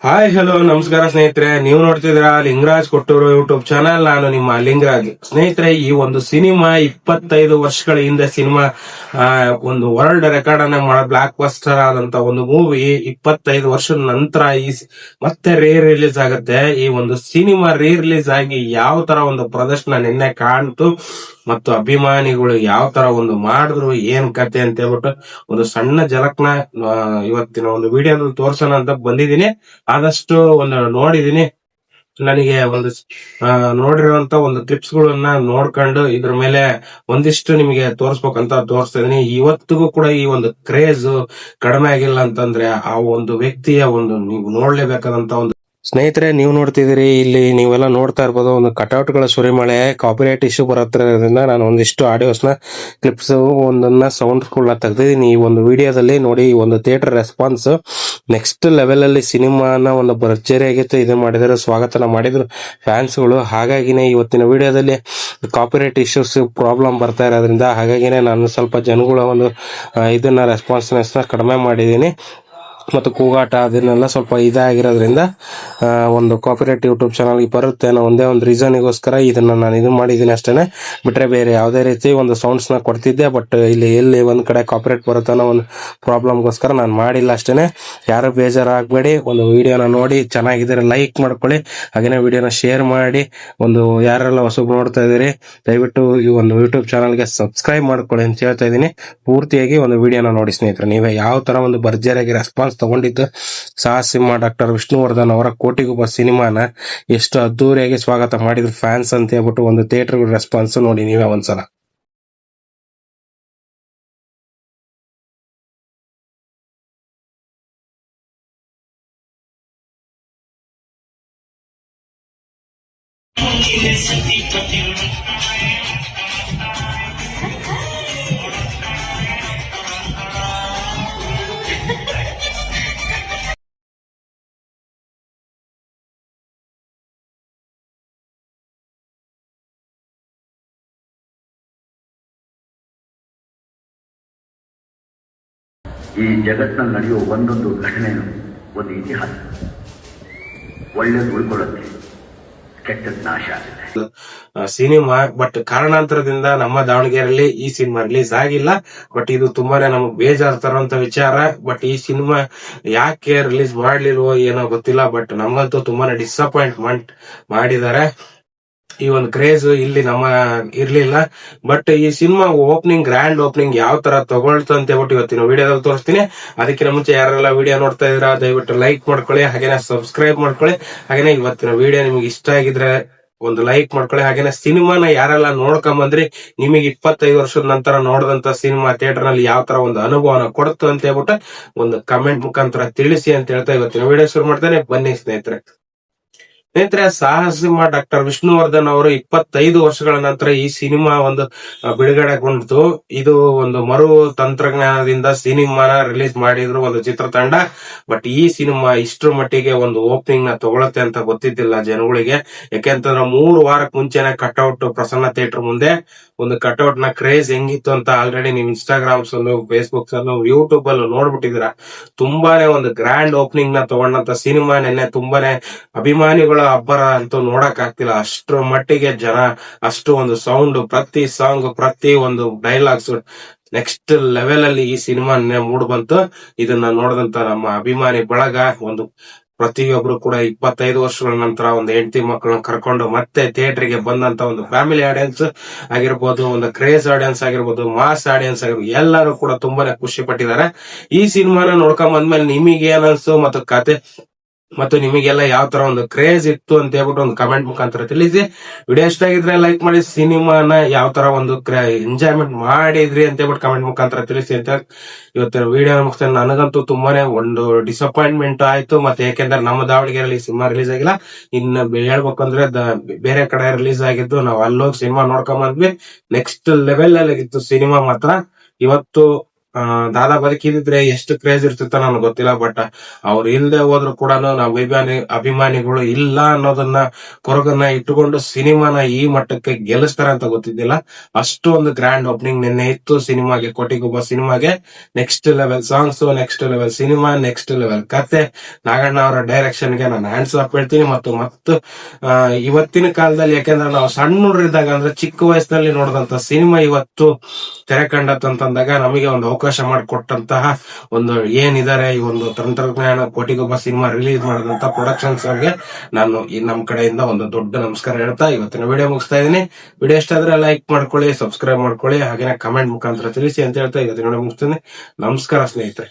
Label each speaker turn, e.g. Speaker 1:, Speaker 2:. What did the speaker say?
Speaker 1: Hi hello ನಮಸ್ಕಾರ ಸ್ನೇಹಿತರೆ, ನೀವು ನೋಡ್ತಿದ್ರ ಲಿಂಗರಾಜ್ ಕೊಟ್ಟೂರು ಯೂಟ್ಯೂಬ್ ಚಾನಲ್. ನಾನು ನಿಮ್ಮ ಲಿಂಗರಾಜ್. ಸ್ನೇಹಿತರೆ, ಈ ಒಂದು ಸಿನಿಮಾ 25 ವರ್ಷಗಳ ಹಿಂದೆ ಸಿನಿಮಾ ಒಂದು ವರ್ಲ್ಡ್ ರೆಕಾರ್ಡ್ ಅನ್ನ ಬ್ಲಾಕ್ ಬಸ್ಟರ್ ಆದಂತ ಒಂದು ಮೂವಿ 25 ವರ್ಷದ ನಂತರ ಮತ್ತೆ ರೀ ರಿಲೀಸ್ ಆಗುತ್ತೆ. ಈ ಒಂದು ಸಿನಿಮಾ ರೀ ರಿಲೀಸ್ ಆಗಿ ಯಾವ ತರ ಒಂದು ಪ್ರದರ್ಶನ ನಿನ್ನೆ ಕಾಣ್ತು ಮತ್ತು ಅಭಿಮಾನಿಗಳು ಯಾವ ತರ ಒಂದು ಮಾಡಿದ್ರು, ಏನ್ ಕತೆ ಅಂತ ಹೇಳ್ಬಿಟ್ಟು ಒಂದು ಸಣ್ಣ ಜಲಕ್ನ ಇವತ್ತಿನ ಒಂದು ವಿಡಿಯೋದಲ್ಲಿ ತೋರ್ಸೋಣ ಅಂತ ಬಂದಿದ್ದೀನಿ. ಆದಷ್ಟು ಒಂದು ನೋಡಿದೀನಿ. ನನಗೆ ಒಂದು ನೋಡಿರುವಂತ ಒಂದು ಕ್ಲಿಪ್ಸ್ ಗಳನ್ನ ನೋಡ್ಕೊಂಡು ಇದ್ರ ಮೇಲೆ ಒಂದಿಷ್ಟು ನಿಮಗೆ ತೋರಿಸ್ಬೇಕಂತ ತೋರಿಸ್ತಾ ಇದೀನಿ. ಇವತ್ತಿಗೂ ಕೂಡ ಈ ಒಂದು ಕ್ರೇಜ್ ಕಡಿಮೆ ಆಗಿಲ್ಲ ಅಂತಂದ್ರೆ ಆ ಒಂದು ವ್ಯಕ್ತಿಯ ಒಂದು ನೀವು ನೋಡ್ಲೇಬೇಕಾದಂತ ಒಂದು ಸ್ನೇಹಿತರೆ, ನೀವು ನೋಡ್ತಿದ್ದೀರಿ ಇಲ್ಲಿ, ನೀವೆಲ್ಲ ನೋಡ್ತಾ ಇರ್ಬೋದು ಒಂದು ಕಟೌಟ್ ಗಳ ಸುರಿಮಳೆ. ಕಾಪಿರೈಟ್ ಇಶ್ಯೂ ಬರೋದ್ರಿಂದ ನಾನು ಒಂದಿಷ್ಟು ಆಡಿಯೋಸ್ನ ಕ್ಲಿಪ್ಸ್ ಒಂದನ್ನ ಸೌಂಡ್ ಗಳನ್ನ ತೆಗೆದಿದ್ದೀನಿ ಈ ಒಂದು ವಿಡಿಯೋದಲ್ಲಿ. ನೋಡಿ, ಈ ಒಂದು ಥಿಯೇಟರ್ ರೆಸ್ಪಾನ್ಸ್ ನೆಕ್ಸ್ಟ್ ಲೆವೆಲ್ ಅಲ್ಲಿ ಸಿನಿಮಾನ ಒಂದು ಭರ್ಜರಿಯಾಗಿ ಇದು ಮಾಡಿದರೆ ಸ್ವಾಗತನ ಮಾಡಿದ್ರು ಫ್ಯಾನ್ಸ್ಗಳು. ಹಾಗಾಗಿನೇ ಇವತ್ತಿನ ವಿಡಿಯೋದಲ್ಲಿ ಕಾಪಿರೈಟ್ ಇಶ್ಯೂಸ್ ಪ್ರಾಬ್ಲಮ್ ಬರ್ತಾ ಇರೋದ್ರಿಂದ ಹಾಗಾಗಿನೇ ನಾನು ಸ್ವಲ್ಪ ಜನಗಳ ಒಂದು ಇದನ್ನ ರೆಸ್ಪಾನ್ಸ್ನೆಸ್ ಕಡಿಮೆ ಮಾಡಿದ್ದೀನಿ ಮತ್ತು ಕೂಗಾಟ ಅದನ್ನೆಲ್ಲ ಸ್ವಲ್ಪ ಇದಾಗಿರೋದ್ರಿಂದ ಒಂದು ಕಾಪಿರೈಟ್ ಯೂಟ್ಯೂಬ್ ಚಾನಲ್ಗೆ ಬರುತ್ತೆ ಅನ್ನೋ ಒಂದೇ ಒಂದು ರೀಸನ್ಗೋಸ್ಕರ ಇದನ್ನ ನಾನು ಇದು ಮಾಡಿದ್ದೀನಿ ಅಷ್ಟೇ. ಬಿಟ್ರೆ ಬೇರೆ ಯಾವುದೇ ರೀತಿ ಒಂದು ಸೌಂಡ್ಸ್ನ ಕೊಡ್ತಿದ್ದೆ, ಬಟ್ ಇಲ್ಲಿ ಎಲ್ಲಿ ಒಂದ್ ಕಡೆ ಕಾಪಿರೈಟ್ ಬರುತ್ತೆ ಅನ್ನೋ ಒಂದು ಪ್ರಾಬ್ಲಮ್ಗೋಸ್ಕರ ನಾನು ಮಾಡಿಲ್ಲ ಅಷ್ಟೇ. ಯಾರು ಬೇಜಾರಾಗಬೇಡಿ, ಒಂದು ವಿಡಿಯೋನ ನೋಡಿ ಚೆನ್ನಾಗಿದ್ರೆ ಲೈಕ್ ಮಾಡ್ಕೊಳ್ಳಿ, ಹಾಗೇನೇ ವಿಡಿಯೋನ ಶೇರ್ ಮಾಡಿ. ಒಂದು ಯಾರೆಲ್ಲ ಹೊಸಬ್ರು ನೋಡ್ತಾ ಇದ್ದೀರಿ, ದಯವಿಟ್ಟು ಈ ಒಂದು ಯೂಟ್ಯೂಬ್ ಚಾನಲ್ಗೆ ಸಬ್ಸ್ಕ್ರೈಬ್ ಮಾಡ್ಕೊಳ್ಳಿ ಅಂತ ಹೇಳ್ತಾ ಇದ್ದೀನಿ. ಪೂರ್ತಿಯಾಗಿ ಒಂದು ವಿಡಿಯೋನ ನೋಡಿ ಸ್ನೇಹಿತರೆ. ನೀವೇ ಯಾವ ತರ ಒಂದು ಭರ್ಜರಿಯಾಗಿ ರೆಸ್ಪಾನ್ಸ್ ತಗೊಂಡಿದ್ದು ಸಾಹಸಿಂಹ ಡಾಕ್ಟರ್ ವಿಷ್ಣುವರ್ಧನ್ ಅವರ ಕೋಟಿಗೊಬ್ಬ ಸಿನಿಮಾನ ಎಷ್ಟು ಅದ್ದೂರಿಯಾಗಿ ಸ್ವಾಗತ ಮಾಡಿದ್ರು ಫ್ಯಾನ್ಸ್ ಅಂತ ಹೇಳ್ಬಿಟ್ಟು ಒಂದು ಥಿಯೇಟರ್ ರೆಸ್ಪಾನ್ಸ್ ನೋಡಿ ನೀವೇ ಒಂದ್ಸಲ.
Speaker 2: ಈ ಜಗತ್ತಿನಲ್ಲಿ ನಡೆಯುವ ಒಂದೊಂದು ಘಟನೆಯೂ ಒಂದು ಇತಿಹಾಸ. ಒಳ್ಳೆದು ಉಳ್ಕೊಳ್ಳುತ್ತೆ, ಕೆಟ್ಟದ್ ನಾಶ ಆಗುತ್ತೆ.
Speaker 1: ಸಿನಿಮಾ ಬಟ್ ಕಾರಣಾಂತರದಿಂದ ನಮ್ಮ ದಾವಣಗೆರೆಯಲ್ಲಿ ಈ ಸಿನಿಮಾ ರಿಲೀಸ್ ಆಗಿಲ್ಲ. ಬಟ್ ಇದು ತುಂಬಾನೇ ನಮಗ್ ಬೇಜಾರು ತರುವಂತ ವಿಚಾರ. ಬಟ್ ಈ ಸಿನಿಮಾ ಯಾಕೆ ರಿಲೀಸ್ ಮಾಡ್ಲಿಲ್ವೋ ಏನೋ ಗೊತ್ತಿಲ್ಲ, ಬಟ್ ನಮಗಂತೂ ತುಂಬಾನೇ ಡಿಸಪಾಯಿಂಟ್ಮೆಂಟ್ ಮಾಡಿದ್ದಾರೆ. ಈ ಒಂದು ಕ್ರೇಜ್ ಇಲ್ಲಿ ನಮ್ಮ ಇರ್ಲಿಲ್ಲ. ಬಟ್ ಈ ಸಿನಿಮಾ ಓಪನಿಂಗ್, ಗ್ರ್ಯಾಂಡ್ ಓಪನಿಂಗ್ ಯಾವ ತರ ತಗೊಳ್ತು ಅಂತ ಹೇಳ್ಬಿಟ್ಟು ಇವತ್ತಿನ ವಿಡಿಯೋದಲ್ಲಿ ತೋರಿಸ್ತೀನಿ. ಅದಕ್ಕಿಂತ ಮುಂಚೆ ಯಾರೆಲ್ಲ ವಿಡಿಯೋ ನೋಡ್ತಾ ಇದ್ರ ದಯವಿಟ್ಟು ಲೈಕ್ ಮಾಡ್ಕೊಳ್ಳಿ, ಹಾಗೇನೆ ಸಬ್ಸ್ಕ್ರೈಬ್ ಮಾಡ್ಕೊಳ್ಳಿ. ಹಾಗೇನೆ ಇವತ್ತಿನ ವಿಡಿಯೋ ನಿಮ್ಗೆ ಇಷ್ಟ ಆಗಿದ್ರೆ ಒಂದು ಲೈಕ್ ಮಾಡ್ಕೊಳ್ಳಿ. ಹಾಗೇನೆ ಸಿನಿಮಾನ ಯಾರೆಲ್ಲ ನೋಡ್ಕೊಂಬಂದ್ರಿ, ನಿಮಗೆ 25 ವರ್ಷದ ನಂತರ ನೋಡಿದಂತ ಸಿನಿಮಾ ಥಿಯೇಟರ್ ನಲ್ಲಿ ಯಾವ ತರ ಒಂದು ಅನುಭವನ ಕೊಡ್ತು ಅಂತ ಹೇಳ್ಬಿಟ್ಟು ಒಂದು ಕಮೆಂಟ್ ಮುಖಾಂತರ ತಿಳಿಸಿ ಅಂತ ಹೇಳ್ತಾ ಇವತ್ತಿನ ವಿಡಿಯೋ ಶುರು ಮಾಡ್ತೇನೆ. ಬನ್ನಿ ಸ್ನೇಹಿತರೆ. ಸಾಹಸಿಂಹ ಡಾಕ್ಟರ್ ವಿಷ್ಣುವರ್ಧನ್ ಅವರು 25 ವರ್ಷಗಳ ನಂತರ ಈ ಸಿನಿಮಾ ಒಂದು ಬಿಡುಗಡೆಗೊಂಡಿತು. ಇದು ಒಂದು ಮರು ತಂತ್ರಜ್ಞಾನದಿಂದ ಸಿನಿಮಾನ ರಿಲೀಸ್ ಮಾಡಿದ್ರು ಒಂದು ಚಿತ್ರತಂಡ. ಬಟ್ ಈ ಸಿನಿಮಾ ಇಷ್ಟರ ಮಟ್ಟಿಗೆ ಒಂದು ಓಪನಿಂಗ್ ನ ತಗೊಳತ್ತೆ ಅಂತ ಗೊತ್ತಿದ್ದಿಲ್ಲ ಜನಗಳಿಗೆ. ಯಾಕೆಂತಂದ್ರೆ 3 ವಾರಕ್ಕೆ ಮುಂಚೆನೆ ಕಟ್ಔಟ್ ಪ್ರಸನ್ನ ಥಿಯೇಟರ್ ಮುಂದೆ ಒಂದು ಕಟ್ಔಟ್ ನ ಕ್ರೇಜ್ ಹೆಂಗಿತ್ತು ಅಂತ ಆಲ್ರೆಡಿ ನೀವು ಇನ್ಸ್ಟಾಗ್ರಾಮ್ಸ್ ಅಲ್ಲೂ, ಫೇಸ್ಬುಕ್ಸ್ ಅಲ್ಲೂ, ಯೂಟ್ಯೂಬ್ ಅಲ್ಲೂ ನೋಡ್ಬಿಟ್ಟಿದ್ದೀರಾ. ತುಂಬಾನೇ ಒಂದು ಗ್ರ್ಯಾಂಡ್ ಓಪನಿಂಗ್ ನ ತಗೊಂಡಂತ ಸಿನಿಮಾ ನೆನ್ನೆ ತುಂಬಾನೇ ಅಭಿಮಾನಿಗಳ ಅಬ್ಬರ ಅಂತೂ ನೋಡಕ್ ಆಗ್ತಿಲ್ಲ. ಅಷ್ಟ್ರ ಮಟ್ಟಿಗೆ ಜನ, ಅಷ್ಟು ಒಂದು ಸೌಂಡ್, ಪ್ರತಿ ಸಾಂಗ್, ಪ್ರತಿ ಒಂದು ಡೈಲಾಗ್ಸ್ ನೆಕ್ಸ್ಟ್ ಲೆವೆಲ್ ಅಲ್ಲಿ ಈ ಸಿನಿಮಾ ಮೂಡ್ ಬಂತು. ಇದನ್ನ ನೋಡಿದಂತ ನಮ್ಮ ಅಭಿಮಾನಿ ಬಳಗ, ಒಂದು ಪ್ರತಿಯೊಬ್ರು ಕೂಡ 25 ವರ್ಷಗಳ ನಂತರ ಒಂದು ಹೆಂಡತಿ ಮಕ್ಕಳನ್ನ ಕರ್ಕೊಂಡು ಮತ್ತೆ ಥಿಯೇಟರ್ಗೆ ಬಂದಂತ ಒಂದು ಫ್ಯಾಮಿಲಿ ಆಡಿಯನ್ಸ್ ಆಗಿರ್ಬೋದು, ಒಂದು ಕ್ರೇಜ್ ಆಡಿಯನ್ಸ್ ಆಗಿರ್ಬೋದು, ಮಾಸ್ ಆಡಿಯನ್ಸ್ ಆಗಿರ್ಬೋದು, ಎಲ್ಲರೂ ಕೂಡ ತುಂಬಾನೇ ಖುಷಿ ಪಟ್ಟಿದ್ದಾರೆ. ಈ ಸಿನಿಮಾನ ನೋಡ್ಕೊಂಡ್ ಬಂದ್ಮೇಲೆ ನಿಮಗೆ ಏನನ್ಸು ಮತ್ತು ಕತೆ ಮತ್ತು ನಿಮಗೆಲ್ಲ ಯಾವ ತರ ಒಂದು ಕ್ರೇಜ್ ಇತ್ತು ಅಂತ ಹೇಳ್ಬಿಟ್ಟು ಒಂದು ಕಮೆಂಟ್ ಮುಖಾಂತರ ತಿಳಿಸಿ. ವಿಡಿಯೋ ಇಷ್ಟ ಆಗಿದ್ರೆ ಲೈಕ್ ಮಾಡಿ, ಸಿನಿಮಾನ ಯಾವ ತರ ಒಂದು ಎಂಜಾಯ್ಮೆಂಟ್ ಮಾಡಿದ್ರಿ ಅಂತ ಹೇಳ್ಬಿಟ್ಟು ಕಮೆಂಟ್ ಮುಖಾಂತರ ತಿಳಿಸಿ ಅಂತ ಇವತ್ತಿನ ವಿಡಿಯೋ ಮುಗಿಸ್ತೇನೆ. ನನಗಂತೂ ತುಂಬಾನೇ ಒಂದು ಡಿಸಪಾಯಿಂಟ್ಮೆಂಟ್ ಆಯ್ತು. ಮತ್ತೆ ಯಾಕೆಂದ್ರೆ ನಮ್ಮ ದಾವಣಗೆರೆಯಲ್ಲಿ ಸಿನಿಮಾ ರಿಲೀಸ್ ಆಗಿಲ್ಲ. ಇನ್ನು ಹೇಳ್ಬೇಕಂದ್ರೆ ಬೇರೆ ಕಡೆ ರಿಲೀಸ್ ಆಗಿದ್ದು, ನಾವು ಅಲ್ಲೋಗಿ ಸಿನಿಮಾ ನೋಡ್ಕೊಂಡ್ ಬಂದ್ವಿ. ನೆಕ್ಸ್ಟ್ ಲೆವೆಲ್ ಅಲ್ಲಿ ಇತ್ತು ಸಿನಿಮಾ ಮಾತ್ರ. ಇವತ್ತು ದಾದಾ ಬದುಕಿದ್ರೆ ಎಷ್ಟು ಕ್ರೇಜ್ ಇರ್ತಿತ್ತ ನನಗೆ ಗೊತ್ತಿಲ್ಲ. ಬಟ್ ಅವ್ರು ಇಲ್ದೆ ಹೋದ್ರು ಕೂಡ ನಾವು ಅಭಿಮಾನಿಗಳು ಇಲ್ಲ ಅನ್ನೋದನ್ನ ಕೊರಗನ್ನ ಇಟ್ಟುಕೊಂಡು ಸಿನಿಮಾನ ಈ ಮಟ್ಟಕ್ಕೆ ಗೆಲ್ಲಿಸ್ತಾರೆ ಅಂತ ಗೊತ್ತಿದ್ದಿಲ್ಲ. ಅಷ್ಟು ಒಂದು ಗ್ರ್ಯಾಂಡ್ ಓಪನಿಂಗ್ ನಿನ್ನೆ ಇತ್ತು ಸಿನಿಮಾಗೆ. ಕೋಟಿಗೊಬ್ಬ ಸಿನಿಮಾಗೆ next level songs, next level cinema, next level ಕತೆ. ನಾಗಣ್ಣ ಅವರ ಡೈರೆಕ್ಷನ್ ಗೆ ನಾನು ಹ್ಯಾಂಡ್ಸ್ ಆಫ್ ಹೇಳ್ತೀನಿ. ಮತ್ತು ಇವತ್ತಿನ ಕಾಲದಲ್ಲಿ, ಯಾಕೆಂದ್ರೆ ನಾವು ಸಣ್ಣ ಹುಡುಗರಿದ್ದಾಗ ಅಂದ್ರೆ ಚಿಕ್ಕ ವಯಸ್ಸಿನಲ್ಲಿ ನೋಡಿದಂತ ಸಿನಿಮಾ ಇವತ್ತು ತೆರೆ ಕಂಡತ್ತಂದಾಗ ನಮಗೆ ಒಂದು ಅವಕಾಶ ಮಾಡಿಕೊಟ್ಟಂತಹ ಒಂದು ಏನಿದ್ದಾರೆ ಈ ಒಂದು ತಂತ್ರಜ್ಞಾನ ಕೋಟಿಗೊಬ್ಬ ಸಿನಿಮಾ ರಿಲೀಸ್ ಮಾಡಿದಂತ ಪ್ರೊಡಕ್ಷನ್ಸ್ ಅವ್ರಿಗೆ ನಾನು ನಮ್ ಕಡೆಯಿಂದ ಒಂದು ದೊಡ್ಡ ನಮಸ್ಕಾರ ಹೇಳ್ತಾ ಇವತ್ತಿನ ವಿಡಿಯೋ ಮುಗಿಸ್ತಾ ಇದೀನಿ. ವಿಡಿಯೋ ಇಷ್ಟ ಆದ್ರೆ ಲೈಕ್ ಮಾಡ್ಕೊಳ್ಳಿ, ಸಬ್ಸ್ಕ್ರೈಬ್ ಮಾಡ್ಕೊಳ್ಳಿ, ಹಾಗೆ ಕಮೆಂಟ್ ಮುಖಾಂತರ ತಿಳಿಸಿ ಅಂತ ಹೇಳ್ತಾ ಇವತ್ತಿನ ವಿಡಿಯೋ ಮುಗಿಸ್ತೀನಿ. ನಮಸ್ಕಾರ ಸ್ನೇಹಿತರೆ.